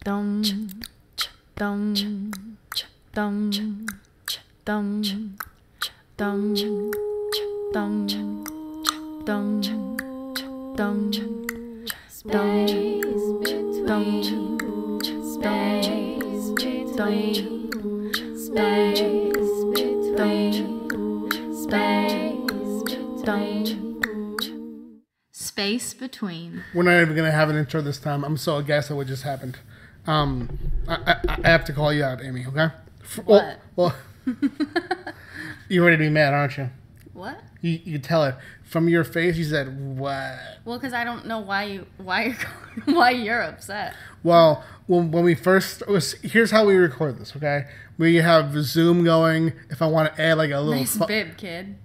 dum dum dum dum dum dum dum dum Space between. We're not even gonna have an intro this time. I'm so aghast at what just happened. I have to call you out, Amy. Okay? What? Well, you're ready to be mad, aren't you? What? You can tell it from your face. You said what? Well, because I don't know why you're upset. Well, when we first here's how we record this. Okay, we have Zoom going. If I want to add like a little Nice bib, kid.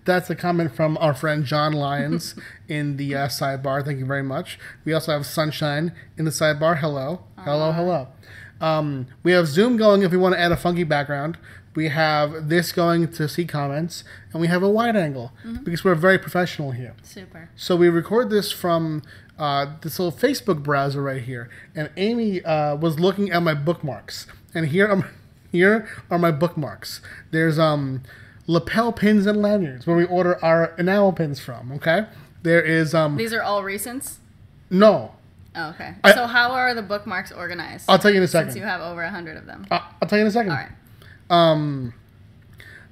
That's a comment from our friend John Lyons in the sidebar. Thank you very much. We also have Sunshine in the sidebar. Hello. Hello. We have Zoom going if we want to add a funky background. We have this going to see comments. And we have a wide angle because we're very professional here. Super. So we record this from this little Facebook browser right here. And Amy was looking at my bookmarks. And here are my bookmarks. There's lapel pins and lanyards where we order our enamel pins from, okay? There is These are all recents? No. Oh, okay. So how are the bookmarks organized? I'll tell you in a second. Since you have over 100 of them. I'll tell you in a second. All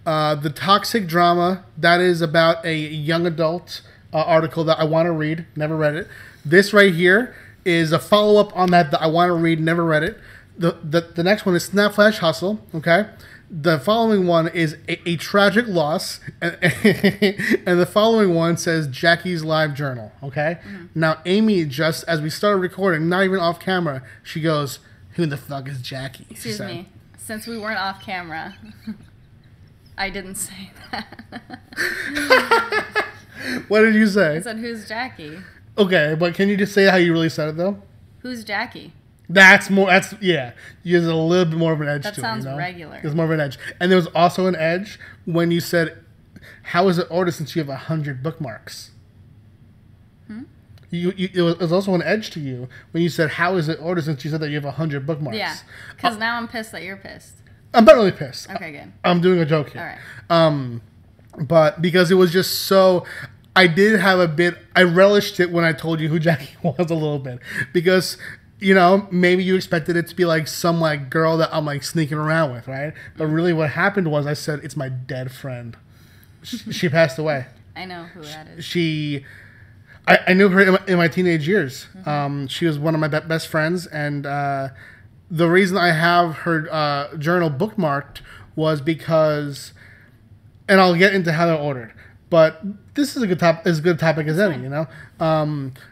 right. The toxic drama, that is about a young adult article that I want to read. Never read it. This right here is a follow-up on that I want to read. Never read it. The next one is Snap Flash Hustle, okay? The following one is a tragic loss, and the following one says Jackie's live journal, okay? Now, Amy, just as we started recording, not even off camera, she goes, "Who the fuck is Jackie?" Excuse me. Since we weren't off camera, I didn't say that. What did you say? I said, "Who's Jackie?" Okay, but can you just say how you really said it, though? Who's Jackie? Yeah. There's a little bit more of an edge to it. That sounds you know? regular. There's more of an edge. And there was also an edge when you said, "How is it ordered since you have 100 bookmarks?" It was also an edge to you when you said, "How is it ordered since you said that you have 100 bookmarks?" Yeah, because now I'm pissed that you're pissed. I'm not really pissed. Okay, good. I'm doing a joke here. All right. But because it was just so... I did have a bit... I relished it when I told you who Jackie was a little bit. Because... You know, maybe you expected it to be like some like girl that I'm like sneaking around with, right? But really what happened was I said, it's my dead friend. She passed away. I know who that is. I knew her in my teenage years. She was one of my best friends. And the reason I have her journal bookmarked was because, and I'll get into how they're ordered. But this is a good topic as any, you know.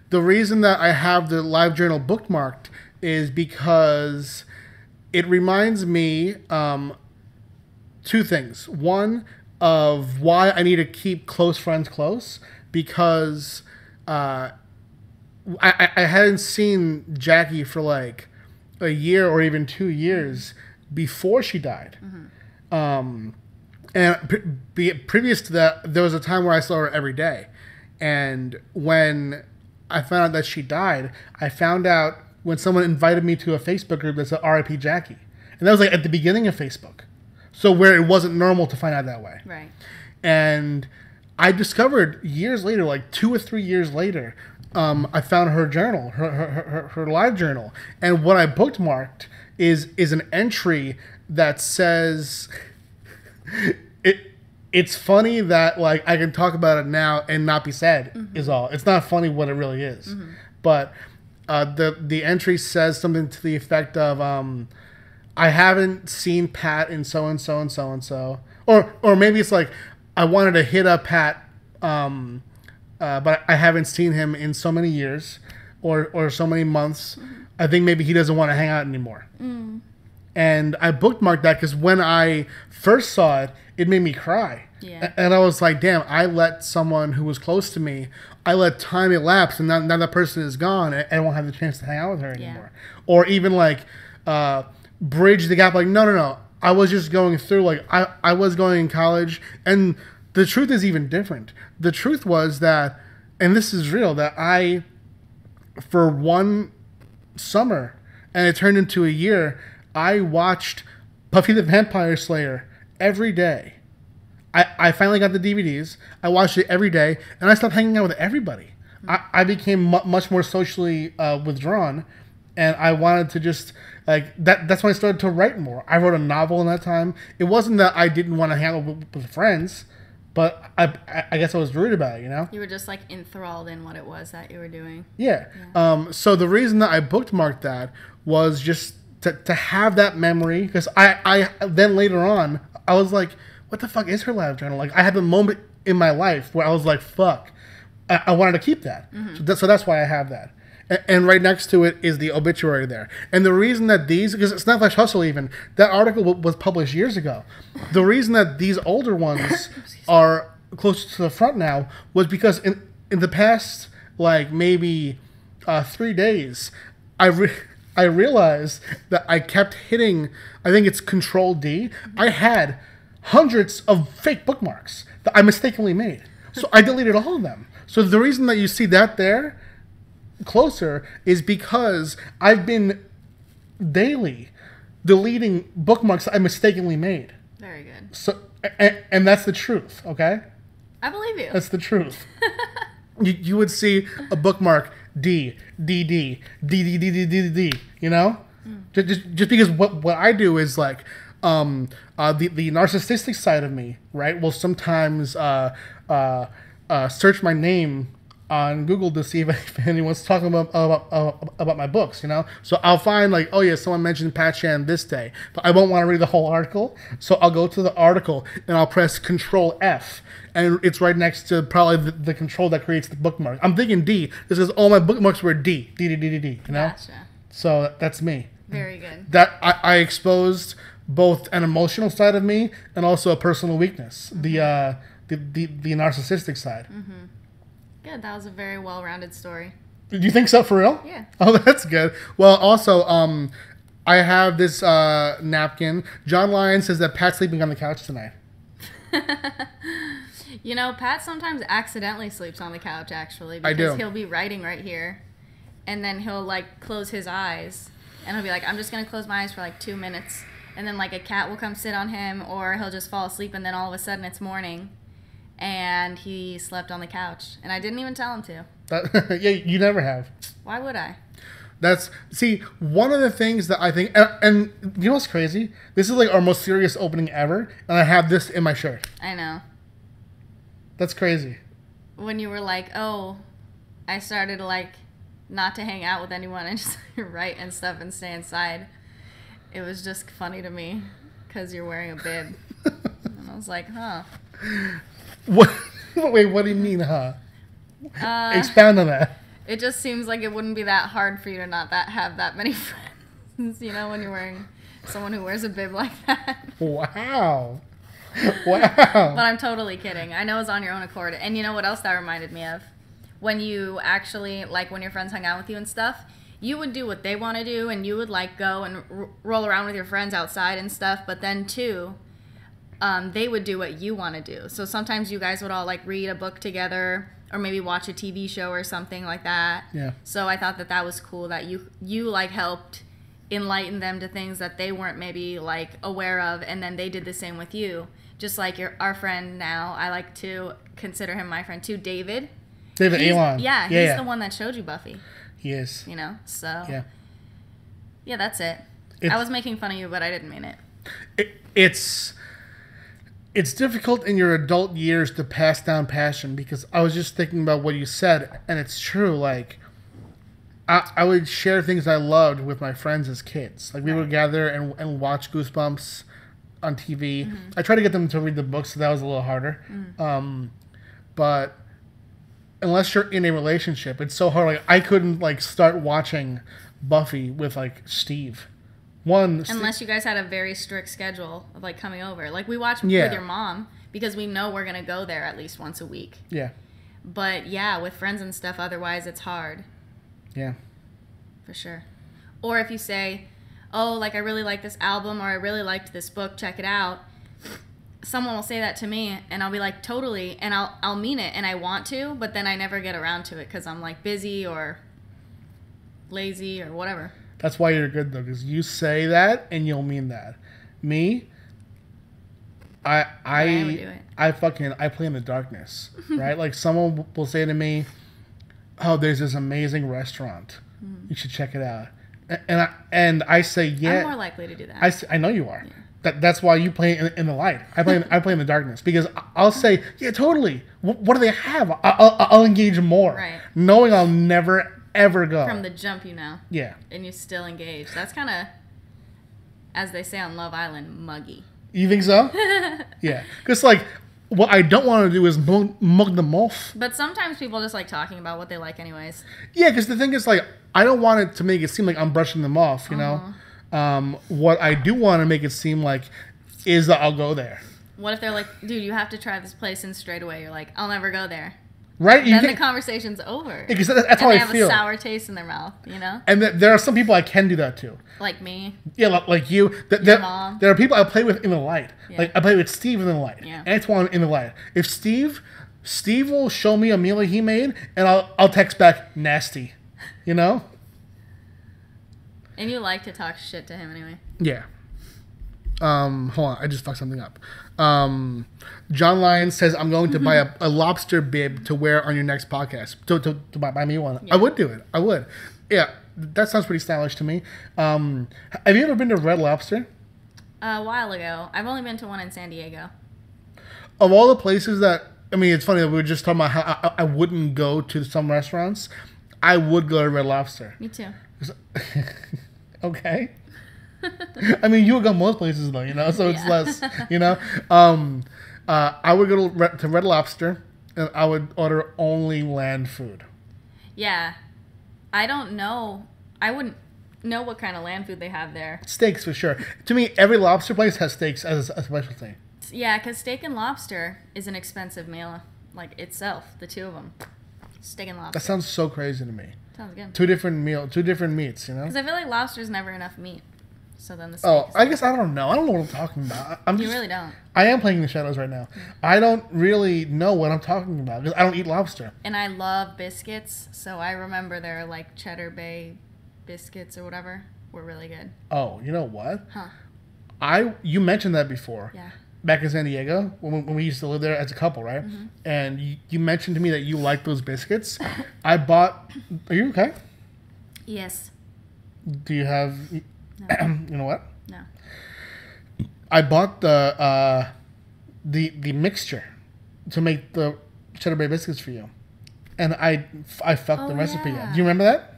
The reason that I have the live journal bookmarked is because it reminds me two things. One, of why I need to keep close friends close, because I hadn't seen Jackie for like a year or even 2 years before she died. And previous to that, there was a time where I saw her every day. And when I found out that she died, I found out when someone invited me to a Facebook group that said R.I.P. Jackie. And that was like at the beginning of Facebook. So where it wasn't normal to find out that way. Right. And I discovered years later, like 2 or 3 years later, I found her journal, her live journal. And what I bookmarked is an entry that says... It's funny that like I can talk about it now and not be sad is all. It's not funny what it really is. But the entry says something to the effect of I haven't seen Pat in so and so and so and so. Or maybe it's like I wanted to hit up Pat but I haven't seen him in so many years or so many months. I think maybe he doesn't want to hang out anymore. And I bookmarked that because when I first saw it, it made me cry. Yeah. And I was like, damn, I let someone who was close to me, I let time elapse, and now that person is gone, and I won't have the chance to hang out with her anymore. Or even like bridge the gap, like, no. I was just going through, like, I was going in college, and the truth is even different. The truth was that, and this is real, that I, for one summer, and it turned into a year, I watched Buffy the Vampire Slayer every day. I finally got the DVDs. I watched it every day, and I stopped hanging out with everybody. I became much more socially withdrawn, and I wanted to just, like, that's when I started to write more. I wrote a novel in that time. It wasn't that I didn't want to hang out with friends, but I guess I was worried about it, you know? You were just, like, enthralled in what it was that you were doing. Yeah. So the reason that I bookmarked that was just to have that memory, because I then later on, I was like, what the fuck is her live journal? Like, I had the moment in my life where I was like, fuck, I wanted to keep that. So that's why I have that. And right next to it is the obituary there. And the reason that because it's not Flash Hustle even, that article was published years ago. The reason that these older ones are closer to the front now was because in the past, like, maybe 3 days, I realized that I kept hitting, I think it's Control D. I had hundreds of fake bookmarks that I mistakenly made. So I deleted all of them. So the reason that you see that there closer is because I've been daily deleting bookmarks that I mistakenly made. Very good. So and that's the truth, okay? I believe you. That's the truth. You would see a bookmark D, D, D, D, D, D, D, D, D, you know? Just because what I do is, like, the narcissistic side of me, right, will sometimes search my name on Google to see if anyone's talking about my books, you know? So I'll find, like, oh yeah, someone mentioned Pat Chan this day, but I won't want to read the whole article, so I'll go to the article and I'll press Control F, and it's right next to probably the control that creates the bookmark. I'm thinking D, this is all my bookmarks were D, D, D, D, D, D, you know? Gotcha. So that's me. Very good. That I exposed both an emotional side of me and also a personal weakness, the narcissistic side. Good. That was a very well-rounded story. Do you think so, for real? Yeah. Oh, that's good. Well, also, I have this napkin. John Lyon says that Pat's sleeping on the couch tonight. You know, Pat sometimes accidentally sleeps on the couch, actually. I Because do. he'll be writing right here, and then he'll, like, close his eyes, and he'll be like, I'm just going to close my eyes for, like, 2 minutes, and then, like, a cat will come sit on him, or he'll just fall asleep, and then all of a sudden it's morning, and he slept on the couch, and I didn't even tell him to. Yeah, you never have. Why would I? See, one of the things that I think, and you know what's crazy? This is like our most serious opening ever, and I have this in my shirt. I know. That's crazy. When you were like, oh, I started, like, not to hang out with anyone and just write and stuff and stay inside, it was just funny to me because you're wearing a bib. And I was like, huh. What? Wait, what do you mean, huh? Expound on that. It just seems like it wouldn't be that hard for you to not have that many friends, you know, when you're wearing someone who wears a bib like that. Wow. But I'm totally kidding. I know it's on your own accord. And you know what else that reminded me of? When you actually, like, when your friends hung out with you and stuff, you would do what they want to do, and you would, like, go and roll around with your friends outside and stuff. But then, too, they would do what you want to do. So sometimes you guys would all, like, read a book together or maybe watch a TV show or something like that. Yeah. So I thought that was cool that you like, helped enlighten them to things that they weren't maybe, like, aware of, and then they did the same with you. Just like our friend now, I like to consider him my friend, too, David. David Elon. Yeah, he's the one that showed you Buffy. He is. You know, so. Yeah, that's it. I was making fun of you, but I didn't mean it. It's difficult in your adult years to pass down passion, because I was just thinking about what you said, and it's true. Like, I would share things I loved with my friends as kids. Like, we would gather and watch Goosebumps on TV. I tried to get them to read the books, so that was a little harder. But unless you're in a relationship, it's so hard. Like, I couldn't, like, start watching Buffy with, like, Steve. Unless you guys had a very strict schedule of, like, coming over. Like, we watch with your mom because we know we're going to go there at least once a week. Yeah. But, yeah, with friends and stuff, otherwise it's hard. Yeah. For sure. Or if you say, oh, like, I really like this album, or I really liked this book, check it out. Someone will say that to me, and I'll be like, totally, and I'll mean it, and I want to, but then I never get around to it because I'm, like, busy or lazy or whatever. That's why you're good though, because you say that and you'll mean that. Me, I play in the darkness, right? Like someone will say to me, "Oh, there's this amazing restaurant. You should check it out." And I say, "Yeah." I'm more likely to do that. I know you are. Yeah. That's why you play in the light. I play in the darkness because I'll say, "Yeah, totally. What do they have?" I'll engage more, right? Knowing I'll never ever go from the jump. Yeah. And you still engage. That's kind of, as they say on Love Island, muggy. You think so? Yeah. Because, like, what I don't want to do is mug them off. But sometimes people just like talking about what they like anyways. Yeah, because the thing is, like, I don't want it to make it seem like I'm brushing them off, you know? What I do want to make it seem like is that I'll go there. What if they're like, dude, you have to try this place, and straight away you're like, I'll never go there. Right? Then the conversation's over. Because that's how I feel. They have a sour taste in their mouth, you know? And there are some people I can do that to. Like me. Yeah, like you. Your mom. There are people I play with in the light. Yeah. Like, I play with Steve in the light. Yeah. Antoine in the light. If Steve will show me a meal that he made, and I'll text back, nasty. You know? And you like to talk shit to him anyway. Yeah. Hold on, I just fucked something up. John Lyons says, I'm going to buy a lobster bib to wear on your next podcast. To buy me one. Yeah. I would do it. I would. Yeah, that sounds pretty stylish to me. Have you ever been to Red Lobster? A while ago. I've only been to one in San Diego. Of all the places that, I mean, it's funny that we were just talking about how I wouldn't go to some restaurants. I would go to Red Lobster. Me too. Okay. I mean, you would go most places though, you know, so it's less, you know. I would go to Red Lobster, and I would order only land food. Yeah, I don't know. I wouldn't know what kind of land food they have there. Steaks for sure. To me, every lobster place has steaks as a specialty. Yeah, because steak and lobster is an expensive meal, like itself. The two of them, steak and lobster. That sounds so crazy to me. Sounds good. Two different meats, you know. Because I feel like lobster's never enough meat. So then the steak I guess I don't know. I don't know what I'm talking about. You really don't. I am playing in the shadows right now. I don't really know what I'm talking about because I don't eat lobster. And I love biscuits, so I remember their like Cheddar Bay biscuits or whatever were really good. Oh, you know what? Huh. You mentioned that before. Yeah. Back in San Diego when we used to live there as a couple, right? Mm-hmm. And you mentioned to me that you like those biscuits. I bought. Are you okay? Yes. Do you have? No. You know what? No. I bought the mixture to make the Cheddar Bay biscuits for you, and I fucked the recipe up. Do you remember that?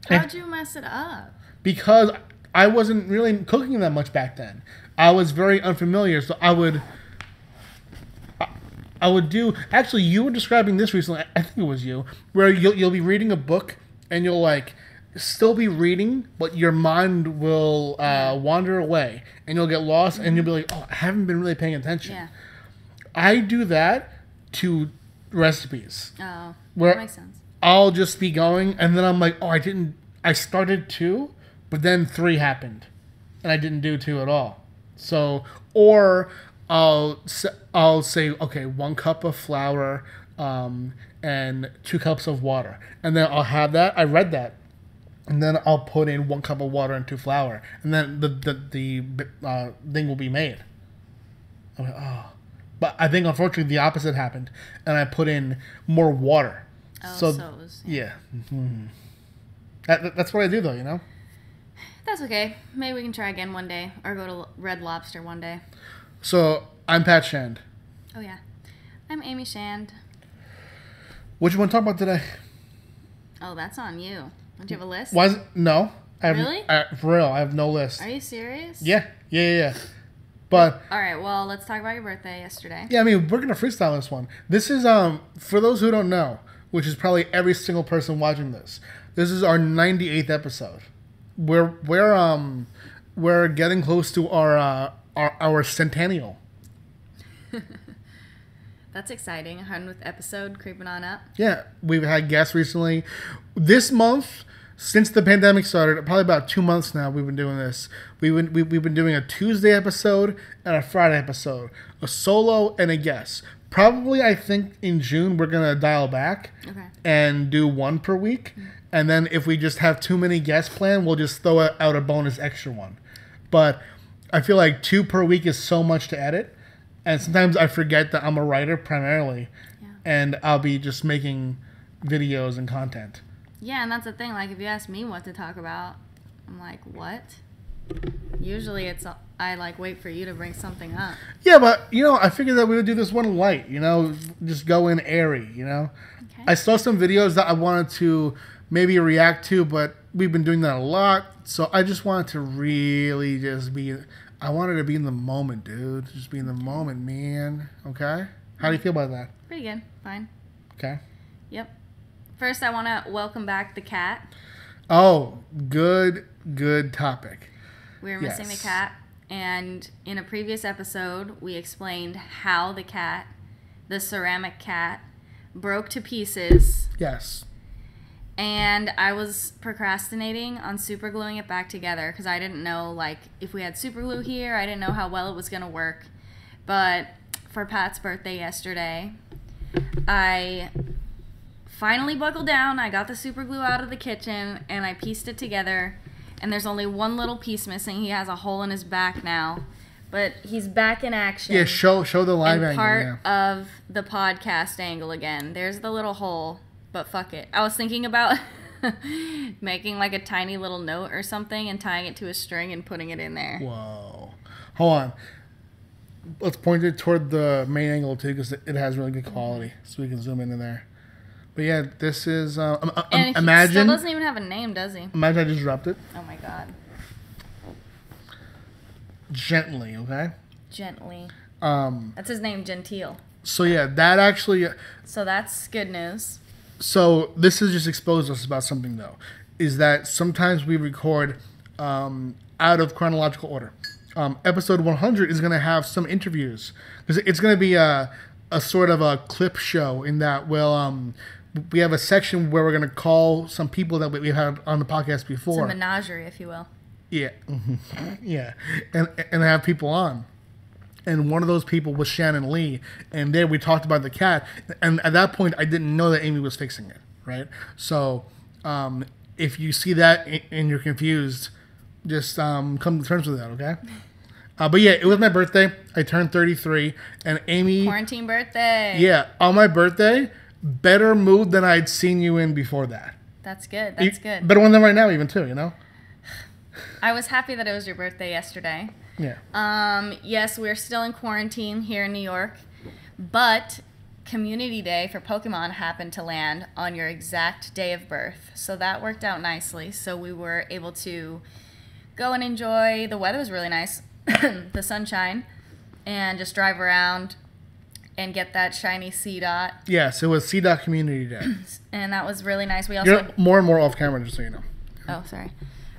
How'd you mess it up? Because I wasn't really cooking that much back then. I was very unfamiliar, so I would do. Actually, you were describing this recently. I think it was you, where you'll be reading a book and you'll like still be reading, but your mind will wander away and you'll get lost and you'll be like, oh, I haven't been really paying attention. Yeah. I do that to recipes. Oh, where that makes sense. I'll just be going and then I'm like, oh, I started 2, but then 3 happened and I didn't do 2 at all. So, or I'll say, okay, 1 cup of flour and 2 cups of water. And then I'll have that. I read that. And then I'll put in 1 cup of water and 2 flour. And then the thing will be made. I'm like, oh. But I think, unfortunately, the opposite happened. And I put in more water. Oh, so it was... Yeah. Mm-hmm. That's what I do, though, you know? That's okay. Maybe we can try again one day. Or go to Red Lobster one day. So, I'm Pat Shand. Oh, yeah. I'm Amy Shand. What you want to talk about today? Oh, that's on you. Don't you have a list? No. Really? For real, I have no list. Are you serious? Yeah. But... All right, well, let's talk about your birthday yesterday. Yeah, I mean, we're going to freestyle this one. This is, for those who don't know, which is probably every single person watching this, this is our 98th episode. We're getting close to our centennial. That's exciting. 100th episode creeping on up. Yeah, we've had guests recently. This month, since the pandemic started, probably about 2 months now, we've been doing this. We've been doing a Tuesday episode and a Friday episode, a solo and a guest. Probably, I think in June we're gonna dial back and do 1 per week, And then if we just have too many guests planned, we'll just throw out a bonus extra one. But I feel like 2 per week is so much to edit. And sometimes I forget that I'm a writer primarily. Yeah. And I'll be just making videos and content. Yeah, and that's the thing. Like, if you ask me what to talk about, I'm like, what? Usually I like wait for you to bring something up. Yeah, but, I figured that we would do this one light, just go in airy, Okay. I saw some videos that I wanted to maybe react to, but we've been doing that a lot. So I just wanted to really I wanted to be in the moment, dude. Just be in the moment, man. Okay? How do you feel about that? Pretty good. Fine. Okay. Yep. First, I want to welcome back the cat. Oh, good topic. We were missing the cat, and in a previous episode, we explained how the ceramic cat, broke to pieces. Yes. And I was procrastinating on super gluing it back together because I didn't know, like, if we had super glue here, I didn't know how well it was going to work. But for Pat's birthday yesterday, I finally buckled down. I got the super glue out of the kitchen, and I pieced it together. And there's only one little piece missing. He has a hole in his back now. But he's back in action. Yeah, show the live angle. Part of the podcast angle again. There's the little hole. But fuck it. I was thinking about making like a tiny little note or something and tying it to a string and putting it in there. Whoa. Hold on. Let's point it toward the main angle too because it has really good quality. So we can zoom in there. But yeah, this is... and imagine... he still doesn't even have a name, does he? Imagine I just dropped it. Oh my god. Gently, okay? Gently. That's his name, Gentile. So yeah, that actually... So that's good news. So this has just exposed us about something, though, is that sometimes we record out of chronological order. Episode 100 is going to have some interviews because it's going to be a sort of a clip show in that we have a section where we're going to call some people that we've had on the podcast before. It's a menagerie, if you will. Yeah, yeah, and have people on. And one of those people was Shannon Lee. And there we talked about the cat. And at that point, I didn't know that Amy was fixing it, right? So if you see that and you're confused, just come to terms with that, okay? But yeah, it was my birthday. I turned 33. And Amy... Quarantine birthday. Yeah, on my birthday, better mood than I'd seen you in before that. That's good. That's good. Better one than right now even, too, I was happy that it was your birthday yesterday. Yeah. Yes, we're still in quarantine here in New York, but Community Day for Pokemon happened to land on your exact day of birth. So that worked out nicely. So we were able to go and enjoy. The weather was really nice, the sunshine, and just drive around and get that shiny C-Dot. Yes, it was C-Dot Community Day. And that was really nice. We also You're more and more off camera, just so you know. Oh, sorry.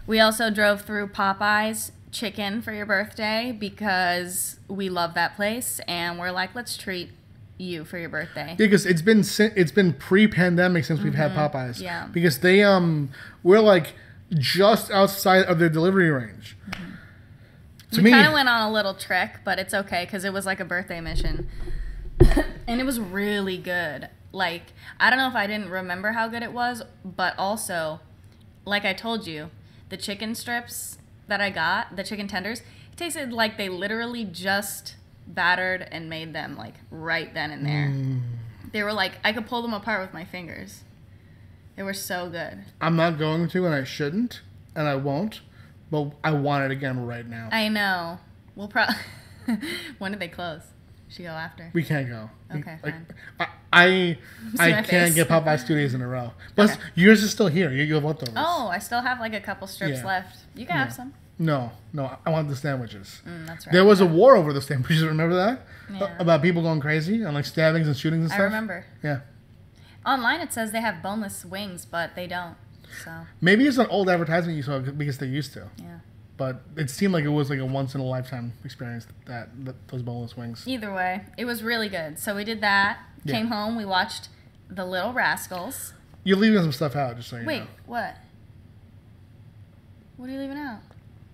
We also drove through Popeye's Chicken for your birthday because we love that place and we're like, let's treat you for your birthday. Yeah, because it's been pre-pandemic since we've had Popeyes. Yeah. Because they we're like just outside of their delivery range. Mm-hmm. We kind of went on a little trek, but it's okay because it was like a birthday mission. And it was really good. Like, I don't know if I didn't remember how good it was, but also, like I told you, the chicken strips that I got, the chicken tenders, it tasted like they literally just battered and made them like right then and there. They were like, I could pull them apart with my fingers. They were so good. I'm not going to, and I shouldn't, and I won't, but I want it again right now. I know. We'll probably... When did they close? Should go after? We can't go. Okay, fine. I can't get Popeyes 2 days in a row. Plus, yours is still here. You have leftovers. Oh, I still have like a couple strips left. You can have some. No, I want the sandwiches. That's right. There was a war over the sandwiches. Remember that? Yeah. About people going crazy and like stabbings and shootings and stuff? I remember. Yeah. Online it says they have boneless wings, but they don't. So maybe it's an old advertisement you saw because they used to. Yeah. But it seemed like it was like a once in a lifetime experience that those boneless wings. Either way, it was really good. So we did that. Yeah. Came home. We watched The Little Rascals. You're leaving some stuff out, just so you know. Wait, what? What are you leaving out?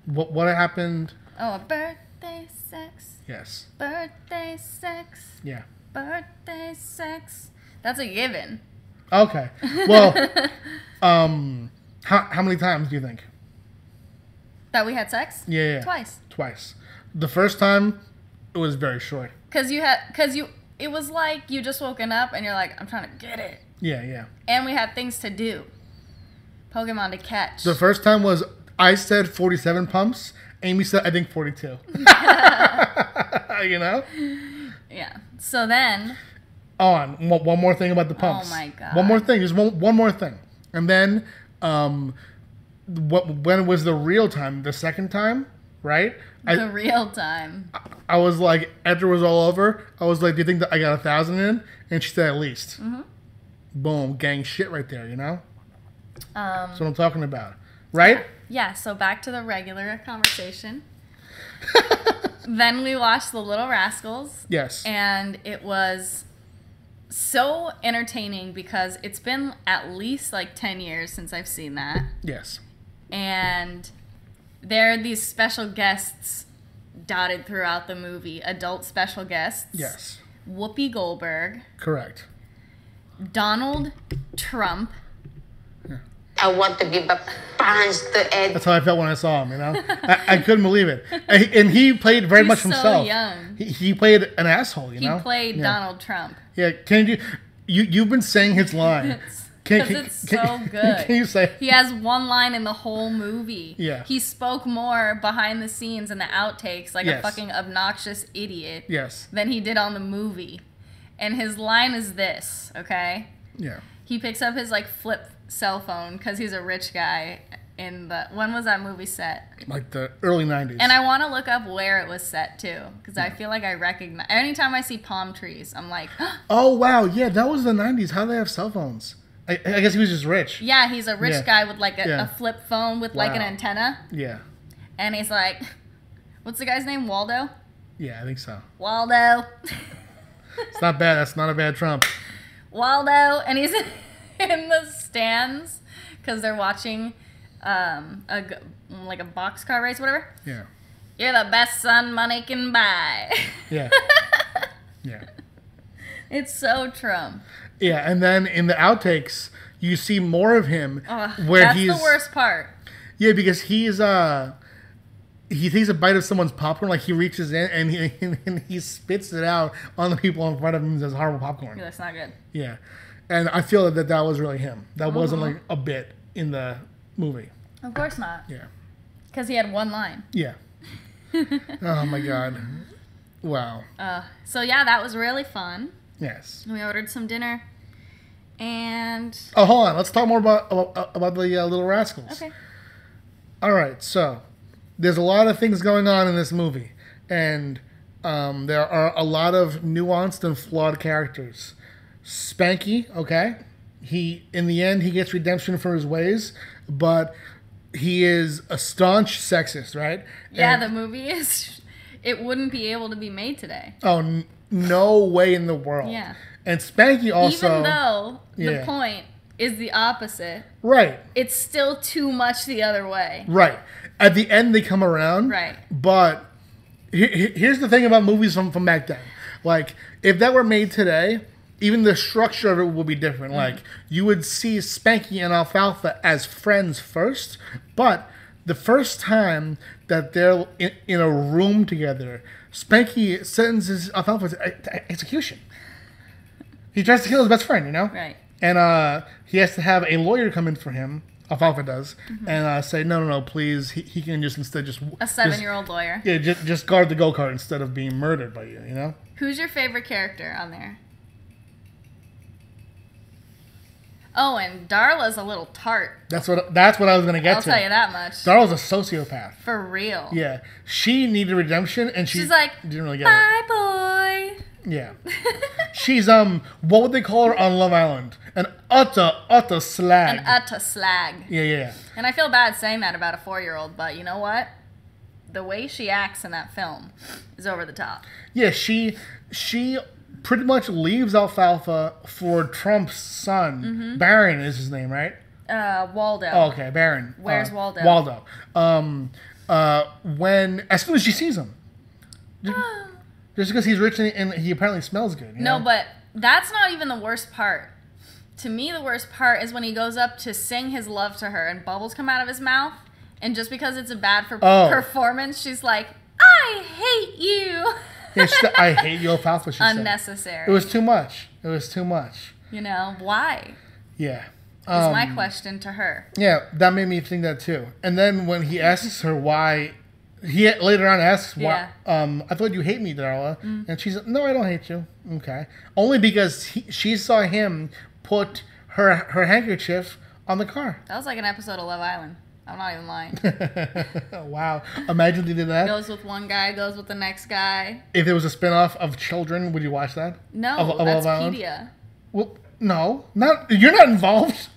What happened? Oh, a birthday sex. Yes. Birthday sex. Yeah. Birthday sex. That's a given. Okay. Well, how many times do you think? That we had sex? Yeah. Twice. The first time, it was very short. It was like you just woken up and you're like, I'm trying to get it. Yeah. And we had things to do. Pokemon to catch. The first time was, I said 47 pumps. Amy said, I think 42. You know? Yeah. So then... one more thing about the pumps. Oh, my God. One more thing. Just one more thing. And then, when was the real time? The second time? Right? The real time. I was like, after it was all over, I was like, do you think that I got 1,000 in? And she said, at least. Mm-hmm. Boom. Gang shit right there, you know? That's what I'm talking about. Right? Yeah, so back to the regular conversation. Then we watched the Little Rascals. Yes. And it was so entertaining because it's been at least like 10 years since I've seen that. Yes. And there are these special guests dotted throughout the movie. Adult special guests. Yes. Whoopi Goldberg. Correct. Donald Trump. I want to give a punch to Ed. That's how I felt when I saw him, you know? I couldn't believe it. And he played very much himself. He's so young. He played an asshole, you know? He played Donald Trump. Yeah, you've been saying his line. Because it's so good. Can you say? He has one line in the whole movie. Yeah. He spoke more behind the scenes in the outtakes like Yes. a fucking obnoxious idiot. Yes. Than he did on the movie. And his line is this, okay? Yeah. He picks up his like flip cell phone because he's a rich guy in the... When was that movie set? Like the early 90s. And I want to look up where it was set too because I feel like I recognize... Anytime I see palm trees, I'm like... Oh, wow. Yeah, that was the 90s. How do they have cell phones? I guess he was just rich. Yeah, he's a rich guy with like a flip phone with like an Wow. antenna. Yeah. And he's like... What's the guy's name? Waldo? Yeah, I think so. Waldo. It's not bad. That's not a bad Trump. Waldo. And he's in the stands because they're watching like a boxcar race, whatever. Yeah. You're the best son money can buy. Yeah. Yeah. It's so Trump. Yeah, and then in the outtakes, you see more of him where that's he's... the worst part. Yeah, because he's he takes a bite of someone's popcorn, like he reaches in and he spits it out on the people in front of him as horrible popcorn. Yeah, that's not good. Yeah. And I feel that was really him. That wasn't like a bit in the movie. Of course not. Yeah. Because he had one line. Yeah. Oh my God. Wow. So yeah, that was really fun. Yes. We ordered some dinner. And... Oh, hold on. Let's talk more about the Little Rascals. Okay. All right. So there's a lot of things going on in this movie. And there are a lot of nuanced and flawed characters. Spanky, okay? In the end, he gets redemption for his ways, but he is a staunch sexist, right? Yeah, And- the movie is... It wouldn't be able to be made today. Oh, no way in the world. Yeah. And Spanky also... Even though the Yeah. point is the opposite, Right, it's still too much the other way. right. At the end, they come around. Right. But here's the thing about movies from back then. Like, if that were made today, even the structure of it would be different. Like, you would see Spanky and Alfalfa as friends first, but the first time that they're in a room together, Spanky sentences Alfalfa to execution. He tries to kill his best friend, you know? Right. And he has to have a lawyer come in for him. Alfalfa does. And say, no, please. He can instead just... A 7-year-old lawyer. Yeah, just guard the go-kart instead of being murdered by you, you know? Who's your favorite character on there? Oh, and Darla's a little tart. That's what I was going to get I'll to. tell you that much. Darla's a sociopath. For real. Yeah. She needed redemption, and She's like, didn't really get it. bye, boy. Yeah. She's, what would they call her on Love Island? An utter slag. An utter slag. Yeah. And I feel bad saying that about a 4-year-old, but you know what? The way she acts in that film is over the top. Yeah, she pretty much leaves Alfalfa for Trump's son. Barron is his name, right? Waldo. Oh, okay, Barron. Where's Waldo? Waldo. As soon as she sees him. Just because he's rich and he apparently smells good. You No, know? but that's not even the worst part. To me, the worst part is when he goes up to sing his love to her and bubbles come out of his mouth. And just because it's a bad performance, she's like, I hate you. Yeah, I hate you. That's what she said. Unnecessary. It was too much. It was too much. You know, why? Yeah. Is my question to her. Yeah, that made me think that too. And then when he asks her why, he later on asks why. I thought you hate me, Darla. And she's like, no, I don't hate you. Okay. Only because she saw him put her handkerchief on the car. That was like an episode of Love Island. I'm not even lying. Wow. Imagine they did that. Goes with one guy, goes with the next guy. If there was a spinoff of Children, would you watch that? No, that's Pedia. Well, no. You're not involved.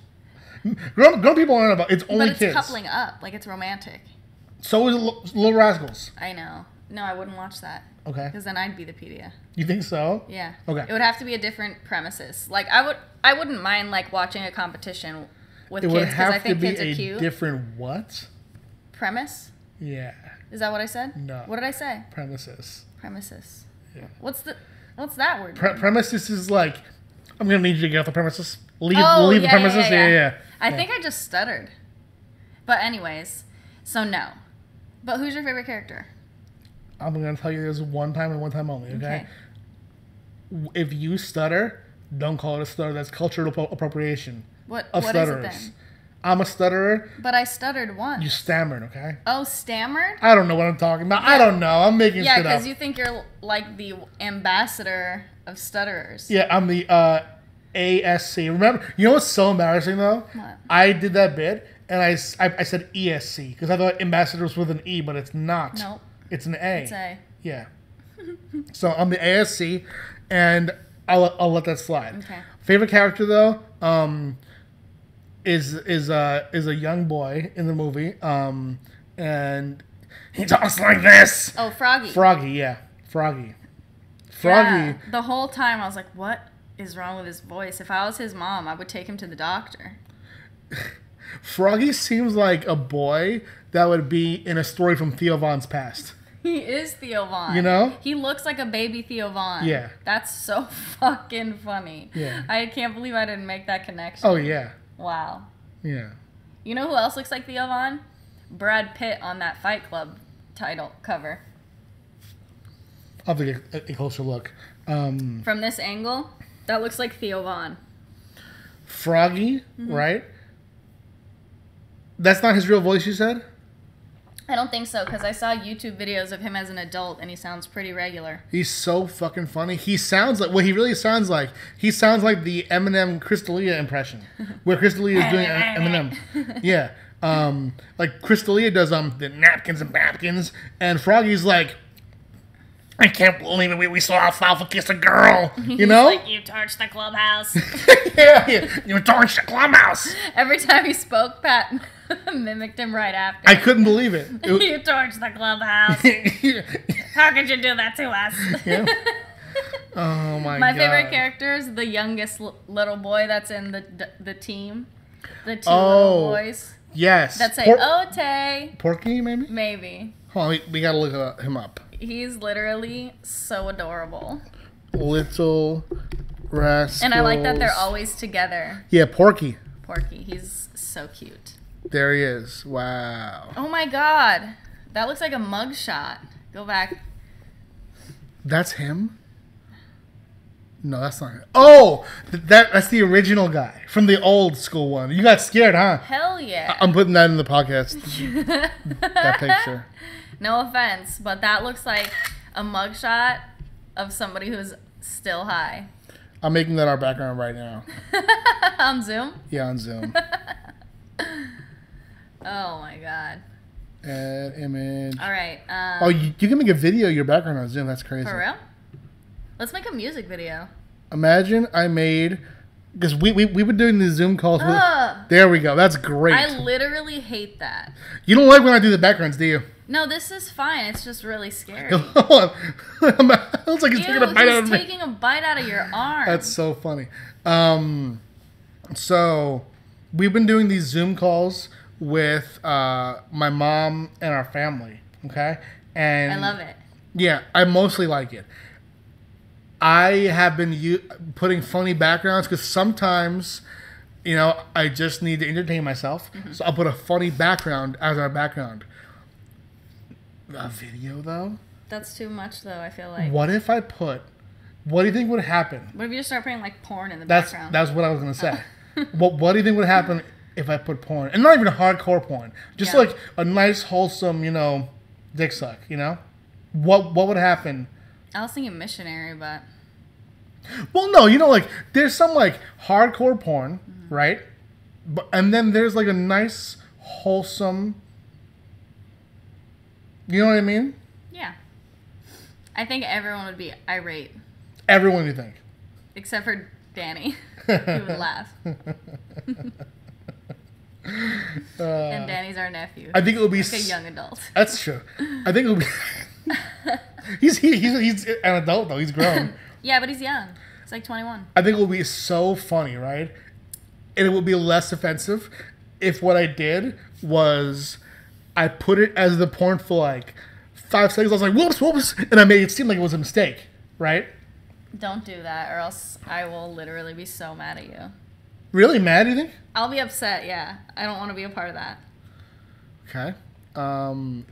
Grown people aren't involved. It's only kids. But it's coupling up. Like, it's romantic. So is Little Rascals. I know. No, I wouldn't watch that. Okay. Because then I'd be the Pedia. You think so? Yeah. Okay. It would have to be a different premises. Like, I wouldn't mind, like, watching a competition with kids because I think kids are cute. It would have to be a different what? Premise? Yeah. Is that what I said? No. What did I say? Premises. Premises. Yeah. What's that word? Premises is like, I'm going to need you to get off the premises. Leave the premises. Yeah. I think I just stuttered. But anyways, so no. But who's your favorite character? I'm going to tell you this one time and one time only, okay? If you stutter, don't call it a stutter. That's cultural appropriation. What stutterers. Is it then? I'm a stutterer. But I stuttered once. You stammered, okay? Oh, stammered? I don't know what I'm talking about. Yeah. I don't know. I'm making shit up. Yeah, because you think you're like the ambassador of stutterers. Yeah, I'm the ASC. Remember, you know what's so embarrassing though? What? I did that bit and I said ESC because I thought ambassador was with an E, but it's not. Nope. It's an A. It's A. Yeah. So I'm the ASC, and I'll let that slide. Okay. Favorite character though, is a young boy in the movie, and he talks like this. Oh, Froggy. Froggy. Froggy. Yeah, the whole time I was like, what is wrong with his voice? If I was his mom, I would take him to the doctor. Froggy seems like a boy that would be in a story from Theo Von's past. He is Theo Von. You know? He looks like a baby Theo Von. Yeah. That's so fucking funny. Yeah. I can't believe I didn't make that connection. Oh, yeah. Wow. Yeah. You know who else looks like Theo Von? Brad Pitt on that Fight Club title cover. I'll have to get a closer look. From this angle, that looks like Theo Von. Froggy, right? That's not his real voice, you said? I don't think so, because I saw YouTube videos of him as an adult, and he sounds pretty regular. He's so fucking funny. He sounds like, what he really sounds like, he sounds like the Eminem Crystalia impression, where Crystalia is doing Eminem. Yeah. Like Crystalia does the napkins and napkins, and Froggy's like, I can't believe it. We saw Alfalfa kiss a girl. You know? Like, you torched the clubhouse. yeah. You torched the clubhouse. Every time he spoke, Pat mimicked him right after. I couldn't believe it. You torched the clubhouse. How could you do that to us? Yeah. Oh, my God. My favorite character is the youngest little boy that's in the team. The two little boys. Yes. That say, Ote. Porky, maybe? Maybe. Hold on, we gotta look him up. He's literally so adorable. Little Rascals. And I like that they're always together. Yeah, Porky. Porky. He's so cute. There he is. Wow. Oh my God. That looks like a mugshot. Go back. That's him? No, that's not him. Oh! That's the original guy from the old school one. You got scared, huh? Hell yeah. I'm putting that in the podcast. That picture. No offense, but that looks like a mugshot of somebody who's still high. I'm making that our background right now. On Zoom? Yeah, on Zoom. Oh my God. Add image. All right. Oh, you can make a video of your background on Zoom. That's crazy. For real? Let's make a music video. Imagine I made... Because we've been doing these Zoom calls. There we go. That's great. I literally hate that. You don't like when I do the backgrounds, do you? No, this is fine. It's just really scary. It looks like he's taking a bite out of me. He's taking a bite out of your arm. That's so funny. So we've been doing these Zoom calls with my mom and our family. Okay, and I love it. Yeah, I mostly like it. I have been putting funny backgrounds because sometimes, you know, I just need to entertain myself. Mm-hmm. So I'll put a funny background as our background. A video, though? That's too much, though, I feel like. What if I put... What do you think would happen? What if you just start putting, like, porn in the background? That's what I was going to say. What do you think would happen if I put porn? And not even hardcore porn. Just like a nice, wholesome, you know, dick suck, you know? What would happen? I was thinking missionary, but... Well, no, you know, like, there's some, like, hardcore porn, right? And then there's, like, a nice, wholesome... You know what I mean? Yeah. I think everyone would be irate. Everyone, you think? Except for Danny. He would laugh. And Danny's our nephew. I think it would be... Like a young adult. That's true. I think it would be... he's an adult, though. He's grown. Yeah, but he's young. He's like 21. I think it would be so funny, right? And it would be less offensive if what I did was I put it as the porn for like 5 seconds. I was like, whoops, and I made it seem like it was a mistake, right? Don't do that, or else I will literally be so mad at you. Really mad, do you think? I'll be upset, yeah. I don't want to be a part of that. Okay. And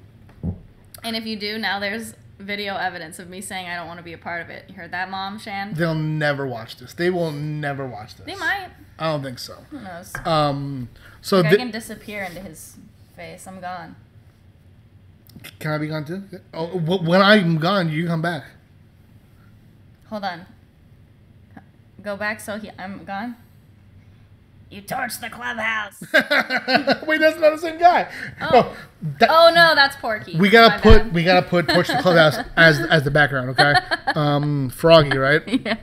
if you do, now there's video evidence of me saying I don't want to be a part of it. You heard that, Mom, Shan? They'll never watch this. They will never watch this. They might. I don't think so. Who knows? So like I can disappear into his face. I'm gone. Can I be gone too? Oh, when I'm gone, you come back. Hold on. Go back so I'm gone? You torched the clubhouse. Wait, that's not the same guy. Oh, no, that's Porky. We gotta put torch the clubhouse as the background, okay? Froggy, right? Yeah.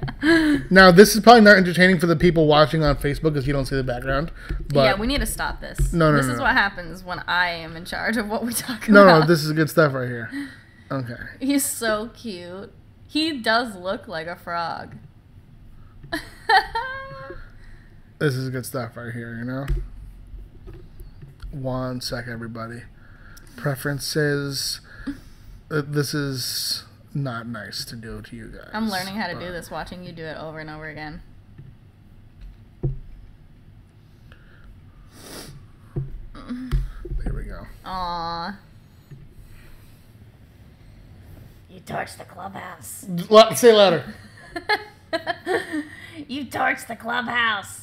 Now this is probably not entertaining for the people watching on Facebook because you don't see the background. But yeah, we need to stop this. No, this is what happens when I am in charge of what we talk about. No, this is good stuff right here. Okay. He's so cute. He does look like a frog. This is good stuff right here, you know? 1 sec, everybody. Preferences. This is not nice to do to you guys. I'm learning how to do this, watching you do it over and over again. There we go. Aww. You torched the clubhouse. Say it louder. You torched the clubhouse.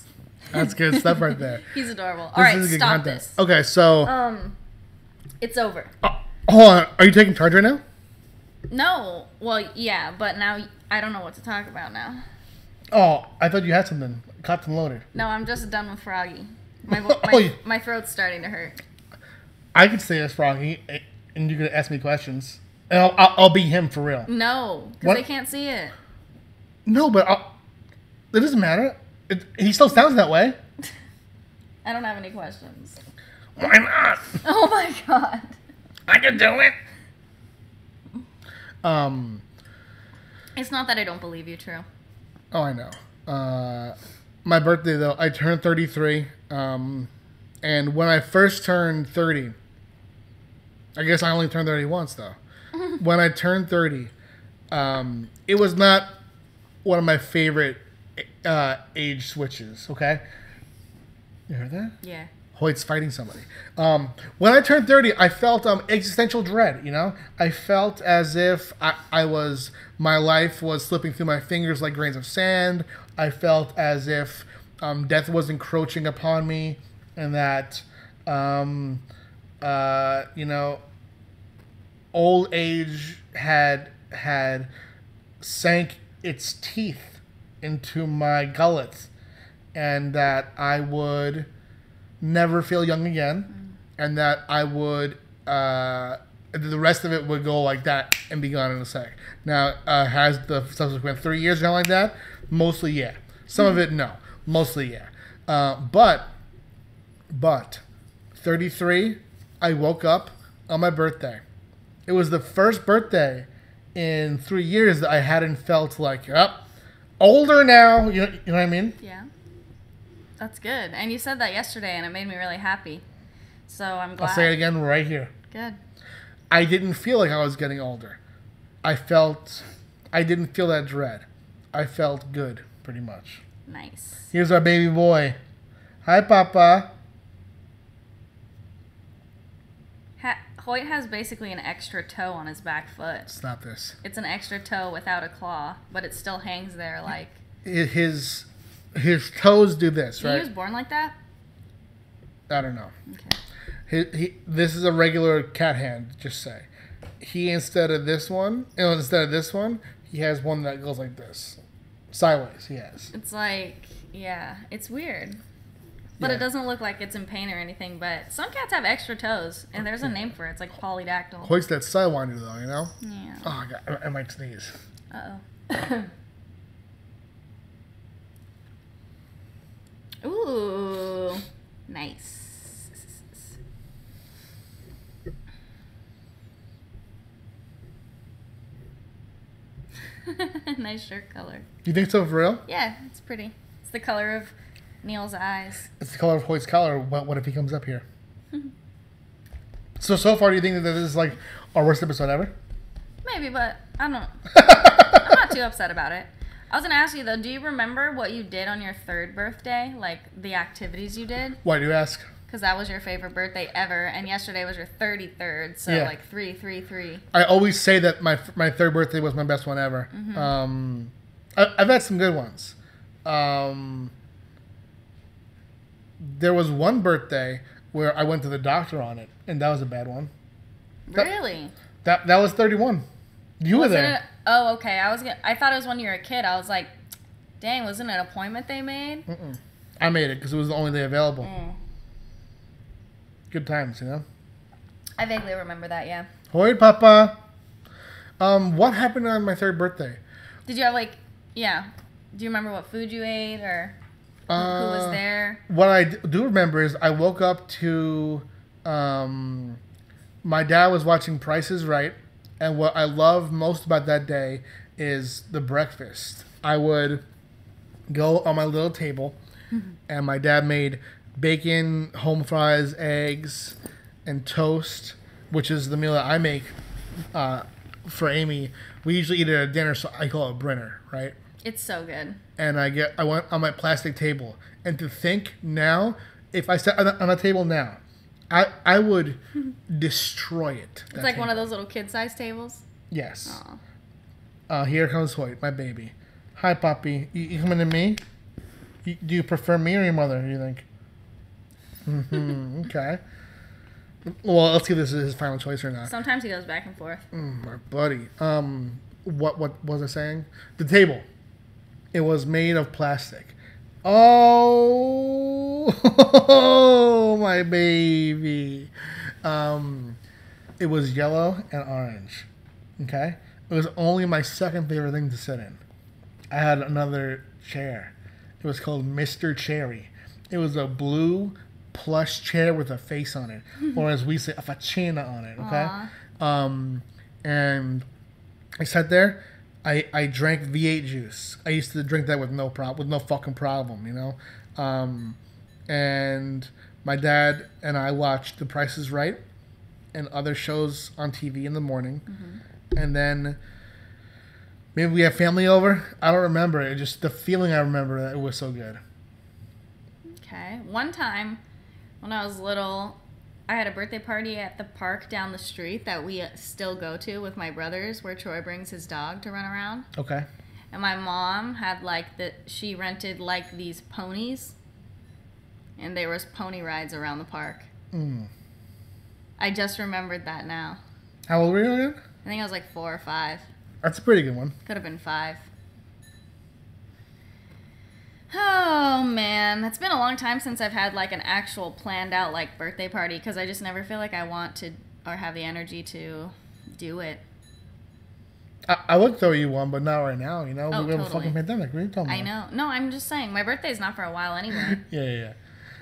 That's good stuff right there. He's adorable. All right, stop this. Okay, so... it's over. Hold on. Are you taking charge right now? No. Well, yeah, but now I don't know what to talk about now. Oh, I thought you had something. Caught and loaded. No, I'm just done with Froggy. My throat's starting to hurt. I could say as Froggy, and you could ask me questions. And I'll be him for real. No, because they can't see it. No, but it doesn't matter. He still sounds that way. I don't have any questions. Why not? Oh my god. I can do it. It's not that I don't believe you, True. Oh, I know. My birthday, though, I turned 33. And when I first turned 30, I guess I only turned 30 once, though. When I turned 30, it was not one of my favorite age switches, okay? You heard that? Yeah. Hoyt's fighting somebody. When I turned 30, I felt existential dread, you know? I felt as if my life was slipping through my fingers like grains of sand. I felt as if death was encroaching upon me and that, you know, old age had sank its teeth into my gullet and that I would never feel young again and that I would the rest of it would go like that and be gone in a sec. Now has the subsequent 3 years gone like that? Mostly yeah. Some of it no. Mostly yeah. But 33, I woke up on my birthday. It was the first birthday in 3 years that I hadn't felt like older now, you know what I mean? Yeah. That's good. And you said that yesterday, and it made me really happy. So I'm glad. I'll say it again right here. Good. I didn't feel like I was getting older. I didn't feel that dread. I felt good, pretty much. Nice. Here's our baby boy. Hi, Papa. Hoyt has basically an extra toe on his back foot. It's not this. It's an extra toe without a claw, but it still hangs there like... His toes do this, right? He was born like that? I don't know. Okay. This is a regular cat hand, just say. Instead of this one, he has one that goes like this. Sideways, he has. It's like, yeah, it's weird. But Yeah. it doesn't look like it's in pain or anything, but some cats have extra toes, and there's a name for it. It's like polydactyl. Hoyt's that sidewinder, though, you know? Yeah. Oh, God, I might sneeze. Uh-oh. Ooh, nice. Nice shirt color. You think so, for real? Yeah, it's pretty. It's the color of Neil's eyes. It's the color of Hoyt's collar. What if he comes up here? So far, do you think that this is like our worst episode ever? Maybe, but I don't. I'm not too upset about it. I was gonna ask you though. Do you remember what you did on your 3rd birthday? Like the activities you did? Why do you ask? Because that was your favorite birthday ever, and yesterday was your 33rd. So Yeah. like 3, 3, 3. I always say that my 3rd birthday was my best one ever. Mm-hmm. I've had some good ones. There was one birthday where I went to the doctor on it, and that was a bad one. Really? That was 31. You were there. Oh, okay. I thought it was when you were a kid. I was like, dang, wasn't it an appointment they made? Mm-mm. I made it because it was the only day available. Mm. Good times, you know. I vaguely remember that. Yeah. Hoy, Papa. What happened on my 3rd birthday? Did you have like, yeah? Do you remember what food you ate or who was there? What I do remember is I woke up to my dad was watching Price is Right, and what I love most about that day is the breakfast. I would go on my little table, and my dad made bacon, home fries, eggs, and toast, which is the meal that I make for Amy. We usually eat it at dinner, so I call it Brenner, right? It's so good. And I went on my plastic table, and to think now, if I sat on a table now, I would destroy it. It's like one of those little kid-sized tables. Yes. Aw. Here comes Hoyt, my baby. Hi, Poppy. You coming to me? Do you prefer me or your mother? You think? Okay. Well, let's see if this is his final choice or not. Sometimes he goes back and forth. My buddy. What was I saying? The table. It was made of plastic. Oh, my baby. It was yellow and orange. Okay? It was only my second favorite thing to sit in. I had another chair. It was called Mr. Cherry. It was a blue plush chair with a face on it. Or as we say, a facina on it. Okay? And I sat there. I drank V8 juice. I used to drink that with no fucking problem, you know. And my dad and I watched The Price is Right and other shows on TV in the morning, and then maybe we have family over. I don't remember it. Just the feeling I remember that it was so good. Okay. One time when I was little, I had a birthday party at the park down the street that we still go to with my brothers, where Troy brings his dog to run around. Okay. And my mom had she rented like these ponies, and there was pony rides around the park. I just remembered that now. How old were you again? I think I was like 4 or 5. That's a pretty good one. Could have been 5. Oh man, it's been a long time since I've had like an actual planned out like birthday party, because I just never feel like I want to or have the energy to do it. I would throw you one, but not right now. You know, Oh, we have a totally. fucking pandemic. What are you talking about? I know. No, I'm just saying my birthday's not for a while anyway. Yeah.